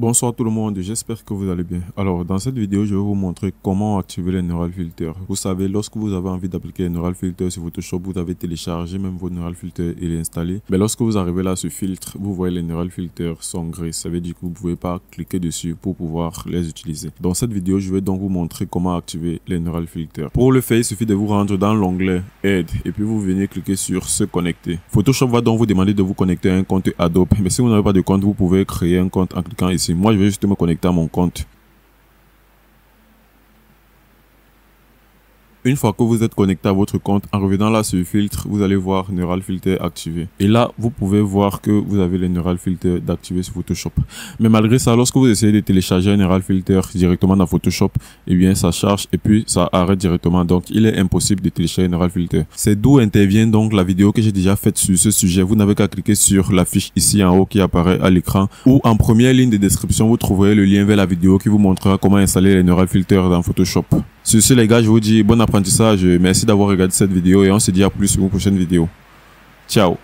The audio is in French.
Bonsoir tout le monde, j'espère que vous allez bien. Alors dans cette vidéo, je vais vous montrer comment activer les Neural Filters. Vous savez, lorsque vous avez envie d'appliquer les Neural Filters sur Photoshop, vous avez téléchargé même vos Neural Filters et les installer. Mais lorsque vous arrivez là sur filtre, vous voyez les Neural Filters sont gris. Ça veut dire que vous ne pouvez pas cliquer dessus pour pouvoir les utiliser. Dans cette vidéo, je vais donc vous montrer comment activer les Neural Filters. Pour le faire, il suffit de vous rendre dans l'onglet Aide et puis vous venez cliquer sur Se connecter. Photoshop va donc vous demander de vous connecter à un compte Adobe. Mais si vous n'avez pas de compte, vous pouvez créer un compte en cliquant ici. Moi, je vais juste me connecter à mon compte. Une fois que vous êtes connecté à votre compte, en revenant là sur filtre, vous allez voir Neural Filter activé. Et là, vous pouvez voir que vous avez les Neural Filter d'activer sur Photoshop. Mais malgré ça, lorsque vous essayez de télécharger un Neural Filter directement dans Photoshop, eh bien ça charge et puis ça arrête directement. Donc il est impossible de télécharger un Neural Filter. C'est d'où intervient donc la vidéo que j'ai déjà faite sur ce sujet. Vous n'avez qu'à cliquer sur la fiche ici en haut qui apparaît à l'écran, ou en première ligne de description, vous trouverez le lien vers la vidéo qui vous montrera comment installer les Neural Filter dans Photoshop. Sur ce les gars, je vous dis bon apprentissage, merci d'avoir regardé cette vidéo et on se dit à plus sur une prochaine vidéo. Ciao.